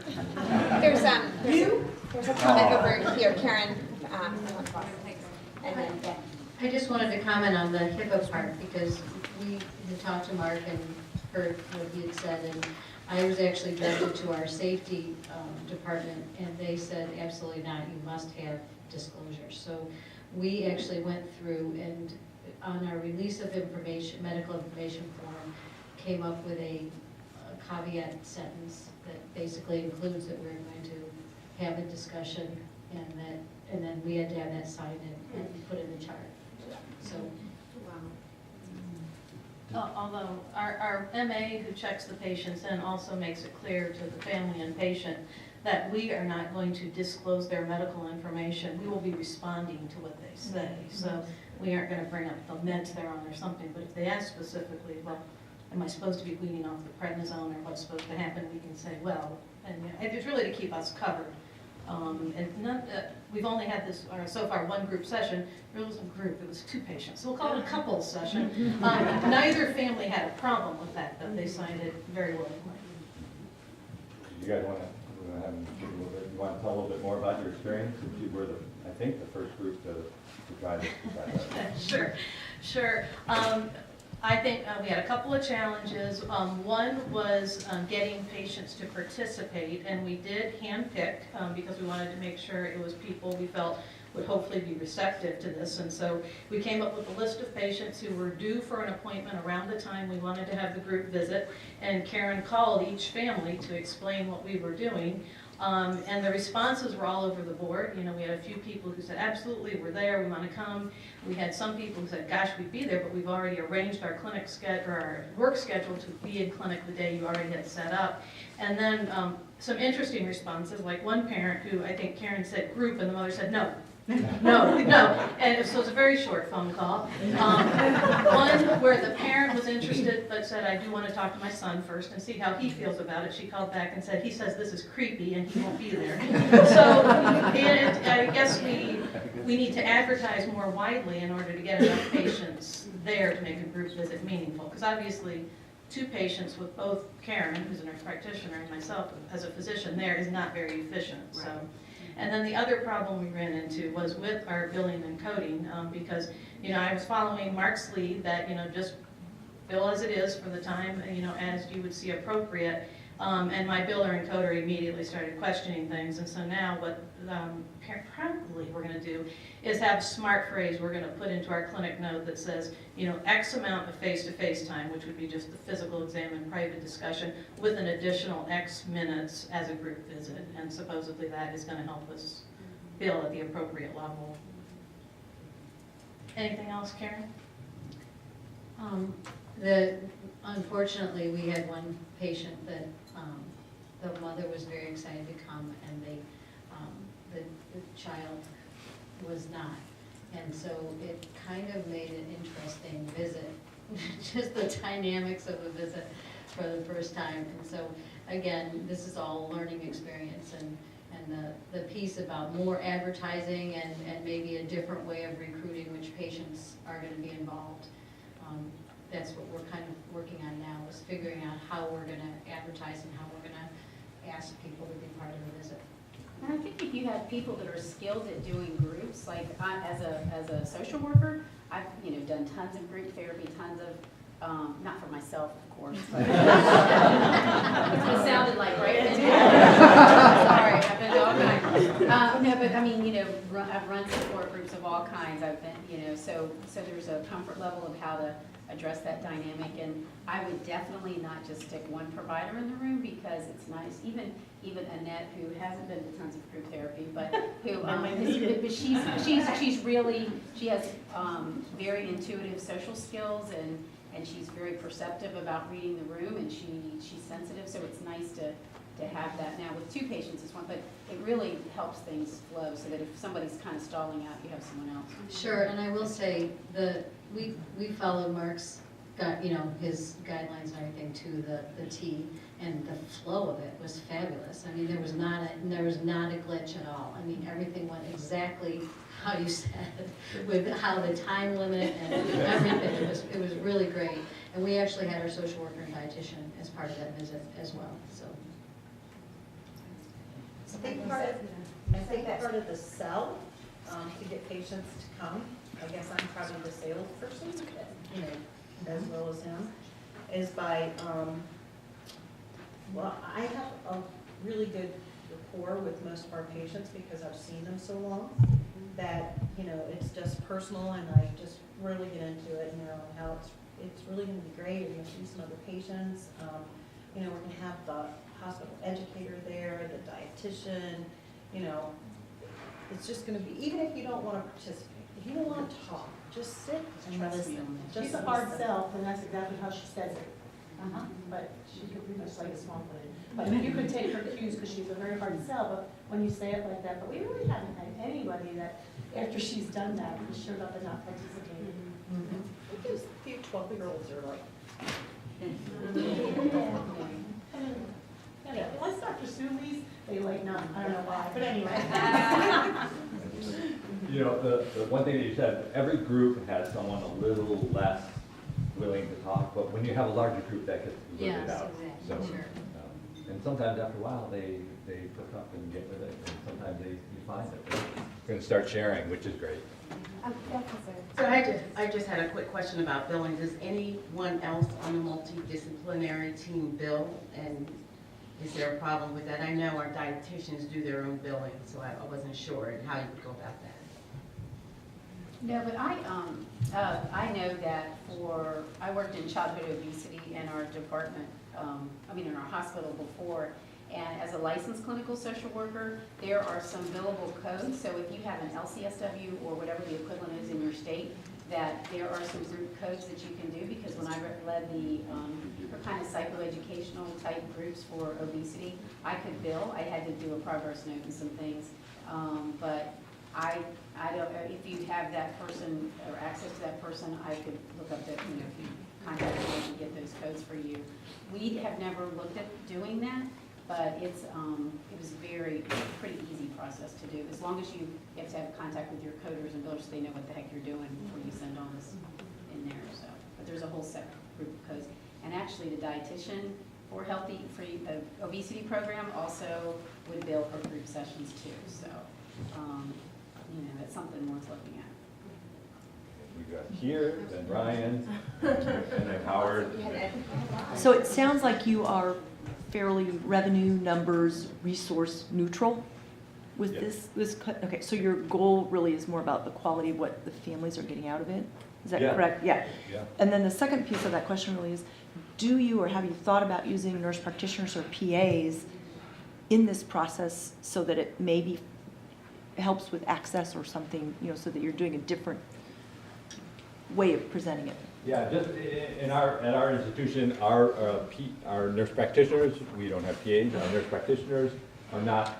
There's a comment over here, Karen. And then, yeah. I just wanted to comment on the HIPAA part because we had talked to Mark and heard what he had said, and I was actually directed to our safety department, and they said absolutely not, you must have disclosures. So we actually went through and on our release of information, medical information form, came up with a caveat sentence that basically includes that we're going to have a discussion and then we had to have that signed and put in the chart. So, Although our MA who checks the patients in also makes it clear to the family and patient that we are not going to disclose their medical information. We will be responding to what they say. So we aren't going to bring up the meds they're on or something, but if they ask specifically, well, am I supposed to be weaning off the prednisone or what's supposed to happen, we can say, well, and it's really to keep us covered. We've only had this, so far, one group session. It wasn't a group, it was 2 patients. So we'll call it a couples session. Neither family had a problem with that, but they signed it very willingly. You guys want to have them give a little bit, you want to tell a little bit more about your experience? Since you were I think the first group to try this. Sure. I think we had a couple of challenges. One was getting patients to participate, and we did handpick because we wanted to make sure it was people we felt would hopefully be receptive to this. And so we came up with a list of patients who were due for an appointment around the time we wanted to have the group visit, and Karen called each family to explain what we were doing. And the responses were all over the board. You know, we had a few people who said, absolutely, we're there, we want to come. We had some people who said, gosh, we'd be there, but we've already arranged our clinic schedule, or our work schedule to be in clinic the day you already had set up. And then some interesting responses, like one parent who I think Karen said group, and the mother said no. No. And so it was a very short phone call. One where the parent was interested but said, I do want to talk to my son first and see how he feels about it. She called back and said, he says this is creepy and he won't be there. So I guess we need to advertise more widely in order to get enough patients there to make a group visit meaningful. Because obviously 2 patients with both Karen, who's a nurse practitioner, and myself as a physician there is not very efficient. So. And then the other problem we ran into was with our billing and coding, because, you know, I was following Mark's lead that, you know, just bill as it is for the time, you know, as you would see appropriate. And my biller and coder immediately started questioning things. And so now what probably we're going to do is have a smart phrase we're going to put into our clinic note that says, you know, X amount of face-to-face time, which would be just the physical exam and private discussion, with an additional X minutes as a group visit. And supposedly that is going to help us bill at the appropriate level. Anything else, Karen? Unfortunately, we had one patient that the mother was very excited to come, and the child was not. And so it kind of made an interesting visit, just the dynamics of a visit for the first time. And so, again, this is all a learning experience, and the piece about more advertising and maybe a different way of recruiting which patients are going to be involved. That's what we're kind of working on now, is figuring out how we're going to advertise and how we're going to ask people to be part of the visit. And I think if you have people that are skilled at doing groups, like as a social worker, I've done tons of group therapy, tons of not for myself, of course, but that's what it sounded like, right? Sorry, I've been to all kinds. No, but I mean, I've run support groups of all kinds. I've been, so there's a comfort level of how to address that dynamic, and I would definitely not just stick one provider in the room, because it's nice, even Annette, who hasn't been to tons of group therapy, but who but she has very intuitive social skills, and she's very perceptive about reading the room, and she's sensitive, so it's nice to to have that. Now with 2 patients is one, but it really helps things flow so that if somebody's kind of stalling out, you have someone else. Sure, and I will say, we followed Mark's, his guidelines and everything to the T, and the flow of it was fabulous. I mean, there was not a glitch at all. I mean, everything went exactly how you said, with how the time limit and everything. It was really great. And we actually had our social worker and dietitian as part of that visit as well, so. I think part of the sell, to get patients to come, I guess I'm probably the salesperson, as well as him, is by, well, I have a really good rapport with most of our patients because I've seen them so long that, it's just personal and I just really get into it, and how it's really gonna be great. We're gonna see some other patients. We're gonna have the hospital educator there, the dietitian, it's just gonna be, even if you don't wanna participate, if you don't wanna talk, just sit and listen. She's a hard sell, and that's exactly how she says it. But she could be just like a small one. But you could take her cues, because she's a very hard sell, but when you say it like that, but we really haven't had anybody that, after she's done that, has showed up and not participated. I think there's a few 12-year-olds are like, Yeah, once Dr. Sully's, they like not, I don't know why, but anyway. The one thing that you said, every group has someone a little less willing to talk, but when you have a larger group, that gets blurted out. Exactly. So, Sure. and sometimes after a while, they pick up and get with it, and sometimes you find that they're going to start sharing, which is great. So I just had a quick question about billing. Does anyone else on the multidisciplinary team bill? And is there a problem with that? I know our dietitians do their own billing, so I wasn't sure how you would go about that. No, but I know that I worked in childhood obesity in our department, in our hospital before, and as a licensed clinical social worker, there are some billable codes. So if you have an LCSW or whatever the equivalent is in your state, that there are some group codes that you can do, because when I led the kind of psychoeducational type groups for obesity, I could bill. I had to do a progress note and some things, but I don't know if you have that person or access to that person. I could look up that, if you contact me, I can get those codes for you. We have never looked at doing that, but it was pretty easy process to do. As long as you have to have contact with your coders and billers so they know what the heck you're doing before you send all this in there. So, but there's a whole separate group of codes. And actually, the dietitian for the obesity program also would bill for group sessions too. So, that's something worth looking at. We've got here, then Ryan, and then Howard. So it sounds like you are fairly revenue, numbers, resource neutral with Yes. this. Okay, so your goal really is more about the quality of what the families are getting out of it? Is that correct? Yeah. And then the second piece of that question really is, do you or have you thought about using nurse practitioners or PAs in this process so that it maybe helps with access or something, so that you're doing a different way of presenting it? Yeah, just at our institution, our nurse practitioners, we don't have PAs, our nurse practitioners are not,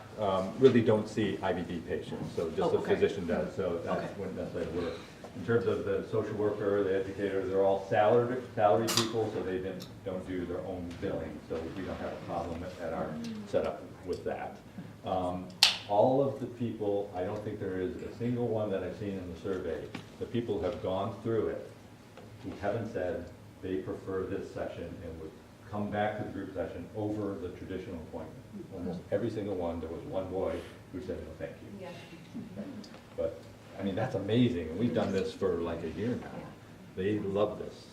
really don't see IBD patients, so just the physician does, so that's when necessarily work. In terms of the social worker, the educator, they're all salary people, so they don't do their own billing, so we don't have a problem at our setup with that. All of the people, I don't think there is a single one that I've seen in the survey, the people who have gone through it, who haven't said they prefer this session and would come back to the group session over the traditional appointment. Almost every single one, there was one boy who said, no, thank you. Yeah. But, that's amazing, and we've done this for like a year now. They love this.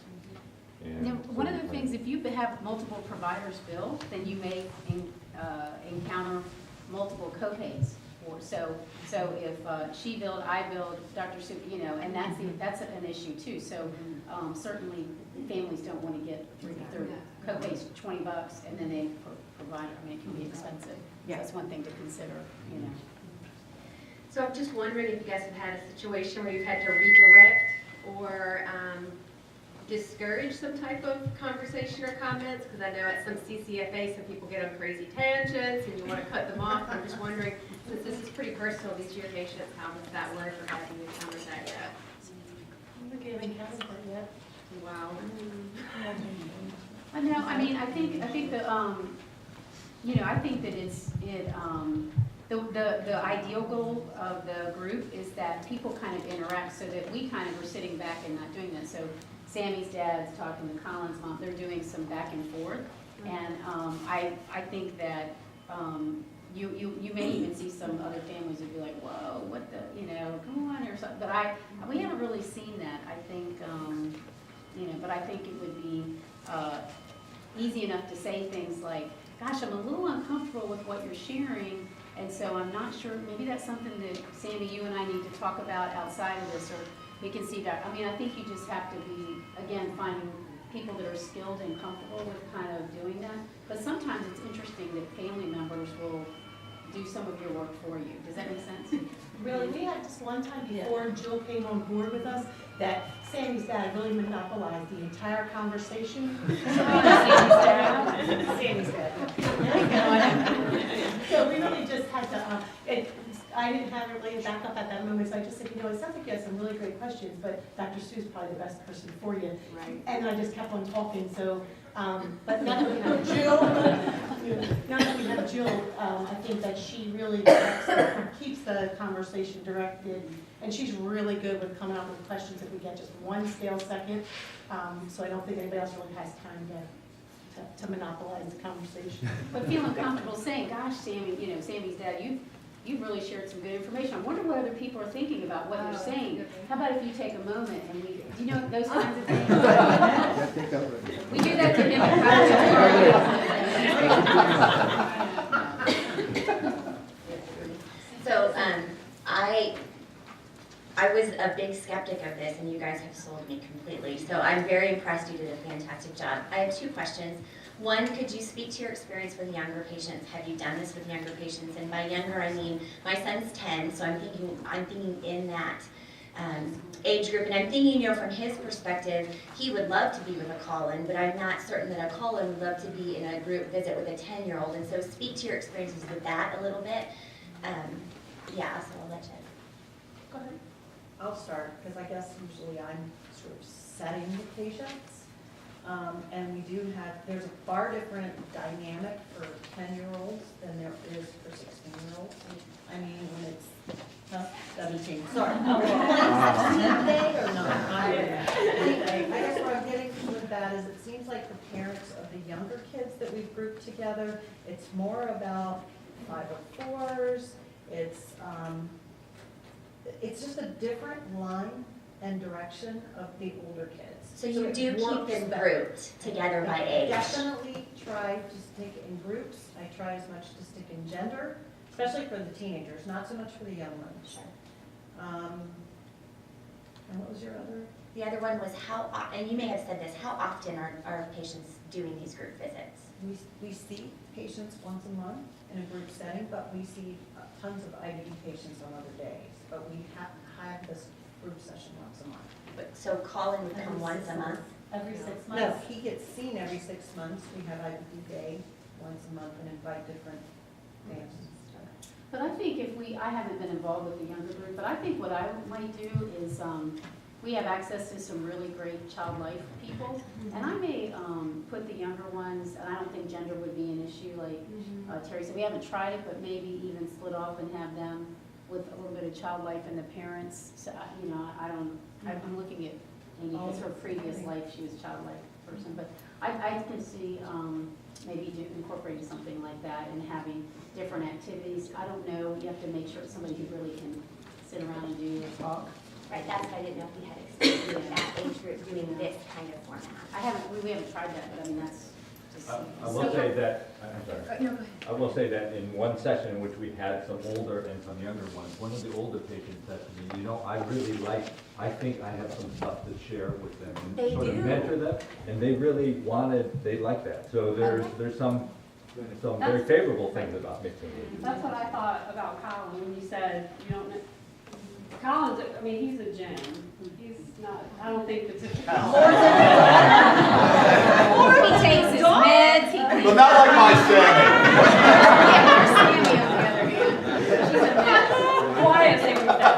And Now, one of the things, if you have multiple providers bill, then you may encounter multiple co-pays. So if she billed, I billed, Dr. Sue, and that's an issue too. So certainly families don't want to get their co-pays $20 and then they provide, it can be expensive. Yeah. That's one thing to consider, So I'm just wondering if you guys have had a situation where you've had to redirect or discourage some type of conversation or comments? Because I know at some CCFA, some people get on crazy tangents and you want to cut them off. I'm just wondering, since this is pretty personal, these are your patients, how does that work, or have you encountered that yet? We haven't encountered that yet. Wow. I know, I mean, I think the, you know, I think that the ideal goal of the group is that people kind of interact so that we kind of are sitting back and not doing that. So Sammy's dad's talking to Colin's mom, they're doing some back and forth. And I think that you may even see some other families would be like, whoa, what the, you know, come on, or something. But we haven't really seen that. I think, you know, but I think it would be easy enough to say things like, gosh, I'm a little uncomfortable with what you're sharing, and so I'm not sure, maybe that's something that, Sammy, you and I need to talk about outside of this, or we can see that. I mean, I think you just have to be, again, finding people that are skilled and comfortable with kind of doing that. But sometimes it's interesting that family members will do some of your work for you. Does that make sense? Really, we had this one time before Jill came on board with us, that Sammy's dad really monopolized the entire conversation. Sammy's dad. So we really just had to, I didn't have it laid back up at that moment, so I just said, you know, it sounds like you have some really great questions, but Dr. Sue's probably the best person for you. Right. And I just kept on talking, so, but now that we have Jill, I think that she really keeps the conversation directed, and she's really good with coming up with questions if we get just one stale second. So I don't think anybody else really has time to monopolize the conversation. But feeling comfortable saying, gosh, Sammy, you know, Sammy's dad, you've really shared some good information. I wonder what other people are thinking about what you're saying. How about if you take a moment and do you know those kinds of things? We do that to him in So, I was a big skeptic of this, and you guys have sold me completely. So I'm very impressed. You did a fantastic job. I have two questions. One, could you speak to your experience with younger patients? Have you done this with younger patients? And by younger, I mean, my son's 10, so I'm thinking in that age group. And I'm thinking, you know, from his perspective, he would love to be with a call-in, but I'm not certain that a call-in would love to be in a group visit with a 10-year-old. And so speak to your experiences with that a little bit. Yeah, so I'll let you. Go ahead. I'll start, because I guess usually I'm sort of setting the patients. And we do there's a far different dynamic for 10-year-olds than there is for 16-year-olds. I mean, when it's 17, sorry. Day or not? I guess where I'm getting with that is it seems like the parents of the younger kids that we've grouped together, it's more about 504s, it's just a different line and direction of the older kids. So you do it keep works them better. grouped together by I age? definitely try to stick it in groups. I try as much to stick in gender, especially for the teenagers, not so much for the young ones. And what was your other? The other one was and you may have said this, how often are patients doing these group visits? We see patients once a month in a group setting, but we see tons of IBD patients on other days. But we have this group session once a month. So call-in would come once a month? Every 6 months? No, he gets seen every 6 months. We have IBD day once a month and invite different families. But I think I haven't been involved with the younger group, but I think what I might do is, we have access to some really great child life people, and I may put the younger ones, and I don't think gender would be an issue, like Terry said, we haven't tried it, but maybe even split off and have them with a little bit of child life and the parents. So, you know, I'm looking at Amy, because her previous life, she was a child life person, but I can see maybe incorporating something like that and having different activities. I don't know, you have to make sure it's somebody who really can sit around and do a talk. Right, that's why I didn't know if we had experience with that age group doing this kind of format. We haven't tried that, but I mean, that's just. I will say that, I'm sorry. No, go ahead. I will say that in one session in which we had some older and some younger ones, one of the older patients said to me, you know, I think I have some stuff to share with them. And They sort do. of mentor them, and they really they like that. So there's some very favorable things about mixing it. That's what I thought about Colin when you said you don't know. Colin's, I mean, he's a gem. He's not, I don't think it's a. Or he takes his meds, he cleans. But not like my Sammy. Sammy, on the other hand, she's a mess. Quiet, say with that.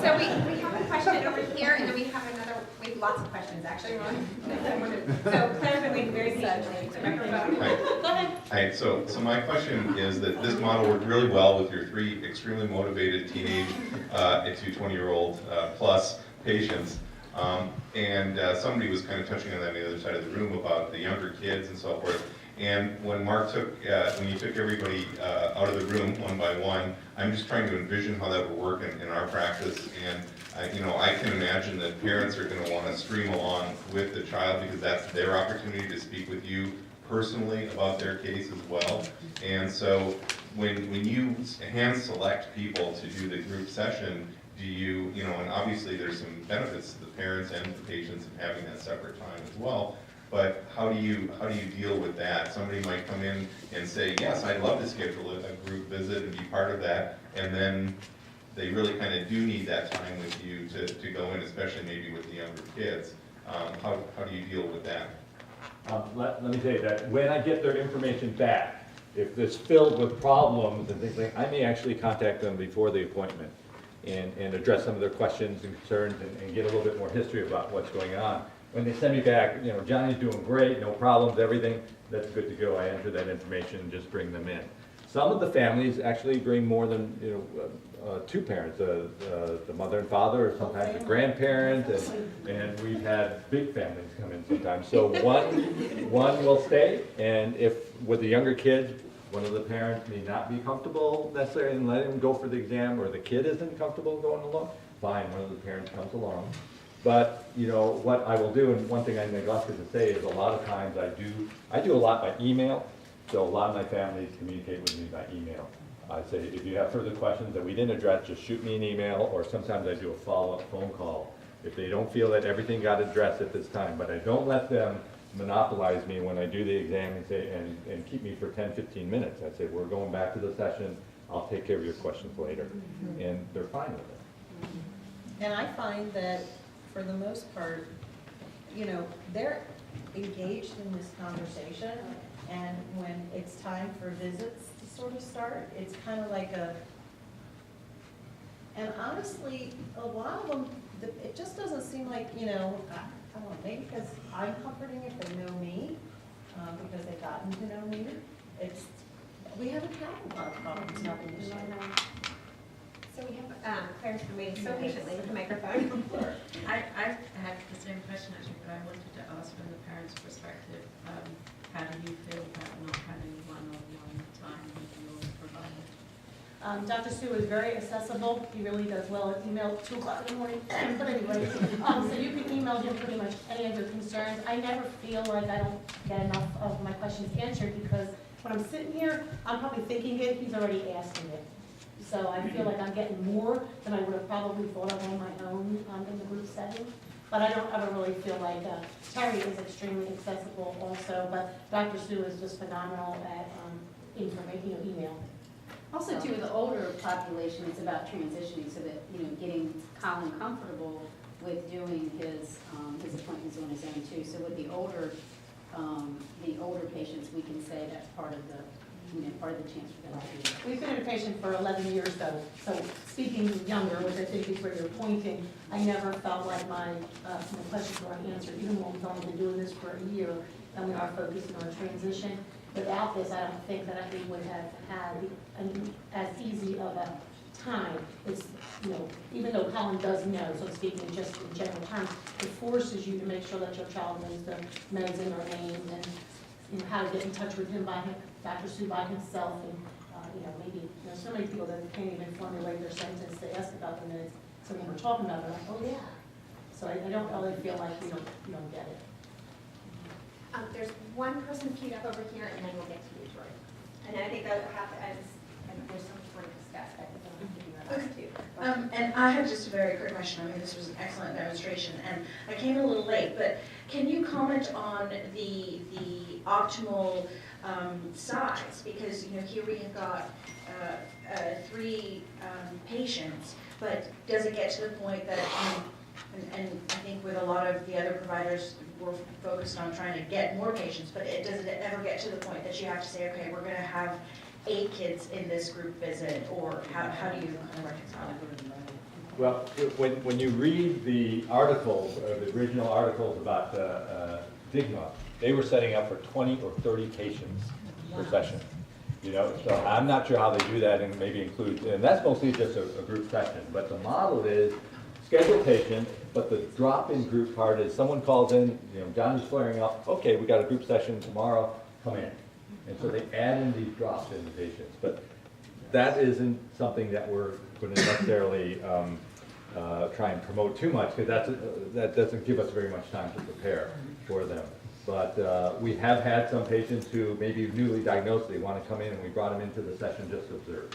So we have a question over here, and then we have another, we have lots of questions, actually. So Claire's been waiting very patiently. So microphone. Go ahead. Hi, so my question is that this model worked really well with your 3 extremely motivated teenage to 20-year-old plus patients. And somebody was kind of touching on that on the other side of the room about the younger kids and so forth. And when Mark took, when you took everybody out of the room one by one, I'm just trying to envision how that would work in our practice. And you know, I can imagine that parents are going to want to stream along with the child because that's their opportunity to speak with you personally about their case as well. And so when you hand select people to do the group session, do you, and obviously there's some benefits to the parents and the patients of having that separate time as well. But how do you deal with that? Somebody might come in and say, yes, I'd love to schedule a group visit and be part of that, and then they really kind of do need that time with you to go in, especially maybe with the younger kids. How do you deal with that? Let me tell you that when I get their information back, if it's filled with problems and things like that, I may actually contact them before the appointment and address some of their questions and concerns and get a little bit more history about what's going on. When they send me back, Johnny's doing great, no problems, everything, that's good to go. I enter that information and just bring them in. Some of the families actually bring more than 2 parents, the mother and father, or sometimes a grandparent, and we've had big families come in sometimes. So one will stay, and if with the younger kids, one of the parents may not be comfortable necessarily in letting them go for the exam, or the kid isn't comfortable going along, fine, one of the parents comes along. But what I will do, and one thing I neglected to say is a lot of times I do a lot by email. So a lot of my families communicate with me by email. I say, if you have further questions that we didn't address, just shoot me an email, or sometimes I do a follow-up phone call if they don't feel that everything got addressed at this time. But I don't let them monopolize me when I do the exam and say, and keep me for 10, 15 minutes. I say, we're going back to the session. I'll take care of your questions later. And they're fine with it. And I find that for the most part, they're engaged in this conversation. And when it's time for visits to sort of start, it's kind of like and honestly, a lot of them, it just doesn't seem like, I don't know, maybe because I'm comforting if they know me, because they've gotten to know me. We haven't had a lot of problems helping this year. So we have Claire's been waiting so patiently with the microphone. I had the same question actually, but I wanted to ask from the parents' perspective, how do you feel about not having one-on-one time with your provider? Dr. Sue is very accessible. He really does well at email 2 o'clock in the morning. But anyway, so you can email him pretty much any of your concerns. I never feel like I don't get enough of my questions answered because when I'm sitting here, I'm probably thinking it, he's already asking it. So I feel like I'm getting more than I would have probably thought of on my own in the group setting. But I don't ever really feel like, Terry is extremely accessible also, but Dr. Sue is just phenomenal at email. Also, too, with the older population, it's about transitioning so that, getting Colin comfortable with doing his appointments on his own too. So with the older patients, we can say that's part of the, part of the chance for them to do. We've been a patient for 11 years though, so speaking younger, which I think is where you're pointing, I never felt like my questions were unanswered, even when we've only been doing this for a year, and we are focusing on transition. Without this, I don't think that we would have had as easy of a time. It's, even though Colin does know, so speaking just in general terms, it forces you to make sure that your child knows the meds in their names and how to get in touch with him Dr. Sue by himself, and maybe so many people that can't even formulate their sentence. They ask about the meds, so when we're talking about it, they're like, oh yeah. So I don't really feel like you don't get it. There's one person queued up over here, and then we'll get to you, Troy. And I think that we'll have to, there's so much more to discuss. I think we'll have to do that. And I have just a very quick question. I mean, this was an excellent demonstration, and I came a little late, but can you comment on the optimal size? Because, you know, here we have got 3 patients, but does it get to the point that, and I think with a lot of the other providers, we're focused on trying to get more patients, but does it ever get to the point that you have to say, okay, we're going to have 8 kids in this group visit, or how do you kind of reconcile that? Well, when you read the articles, the original articles about Digma, they were setting up for 20 or 30 patients per session. You know, so I'm not sure how they do that and maybe include, and that's mostly just a group session, but the model is schedule patient, but the drop-in group part is someone calls in, you know, Johnny's flaring up, okay, we got a group session tomorrow, come in. And so they add in these drops in the patients, but that isn't something that we're going to necessarily try and promote too much, because that doesn't give us very much time to prepare for them. But we have had some patients who maybe newly diagnosed, they want to come in, and we brought them into the session just to observe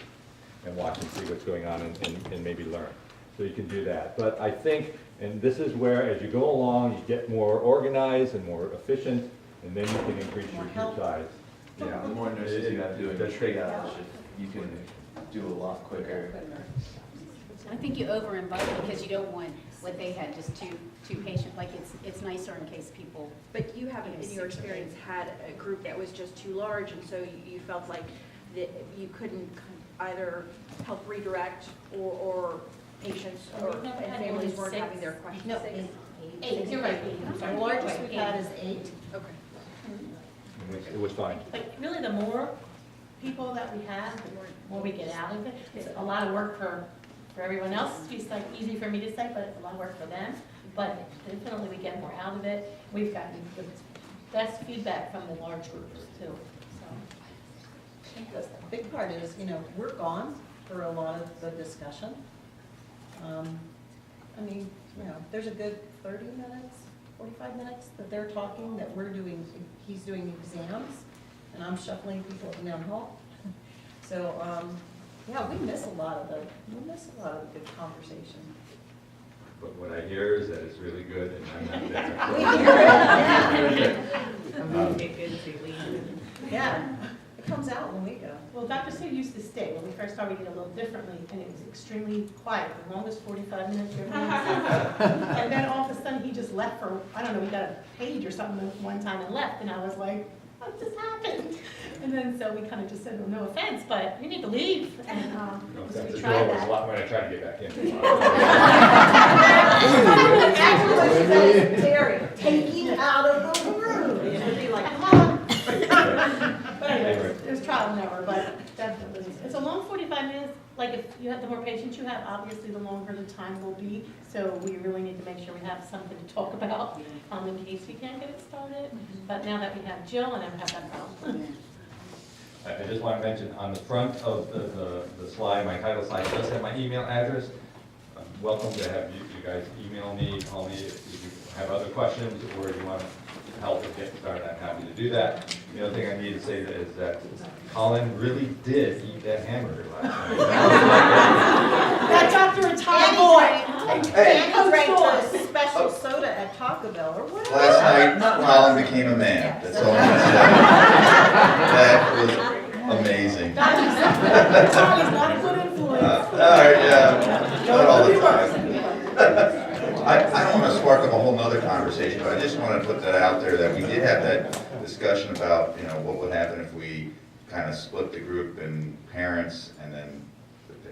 and watch and see what's going on and maybe learn. So you can do that. But I think, and this is where as you go along, you get more organized and more efficient, and then you can increase your group size. Yeah, the more nurses you have doing the triage, you can do a lot quicker. I think you over-invite because you don't want what they had, just two patients, like it's nicer in case people. But you haven't, in your experience, had a group that was just too large, and so you felt like that you couldn't either help redirect or patients or We've never and had families more weren't than having their 6. questions. No, 8. You're right. I'm sorry. The largest You're we've right, had is 8. Okay. It was fine. Like, really, the more people that we have, the more we get out of it. It's a lot of work for everyone else. It's like easy for me to say, but it's a lot of work for them. But definitely we get more out of it. We've gotten the best feedback from the large groups too, so. I think the big part is, you know, we're gone for a lot of the discussion. I mean, you know, there's a good 30 minutes, 45 minutes that they're talking, that we're doing, he's doing exams, and I'm shuffling people up and down the hall. So, yeah, we miss a lot of the good conversation. But what I hear is that it's really good, and I'm not there. We hear it, Yeah. Yeah, it comes out when we go. Well, Dr. Sue used to stay. When we first started, we did a little differently, and it was extremely quiet, the longest 45 minutes you've ever seen. And then all of a sudden, he just left for, I don't know, we got a page or something one time and left, and I was like, what just happened? And then so we kind of just said, well, no offense, but you need to leave. And No, so the we door tried was that. locked when I tried to get back in. Actually, Terry, taking out of the room. It would be like, come on. But anyways, it was trial and error, but definitely. It's a long 45 minutes. Like if you have, the more patients you have, obviously the longer the time will be. So we really need to make sure we have something to talk about in case we can't get it started. But now that we have Jill, and I don't have that problem. I just want to mention, on the front of the slide, my title slide does have my email address. I'm welcome to have you guys email me, call me if you have other questions, or if you want help with getting started, I'm happy to do that. The other thing I need to say is that Colin really did eat that hamburger last night. That's after a tie boy. And he drank a special soda at Taco Bell or whatever. Last night, Colin became a man. That's all I'm gonna say. That was amazing. Charlie's not a good influence. All right, yeah, not all the time. I don't want to spark up a whole nother conversation, but I just want to put that out there that we did have that discussion about, you know, what would happen if we kind of split the group in parents and then,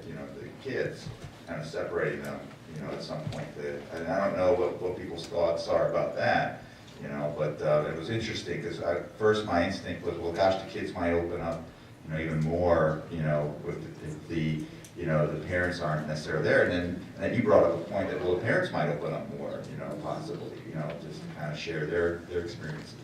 you know, the kids, kind of separating them, you know, at some point. And I don't know what people's thoughts are about that, you know, but it was interesting because at first my instinct was, well, gosh, the kids might open up, you know, even more, you know, if the you know, the parents aren't necessarily there. And then you brought up a point that, well, the parents might open up more, you know, possibly, you know, just kind of share their experiences.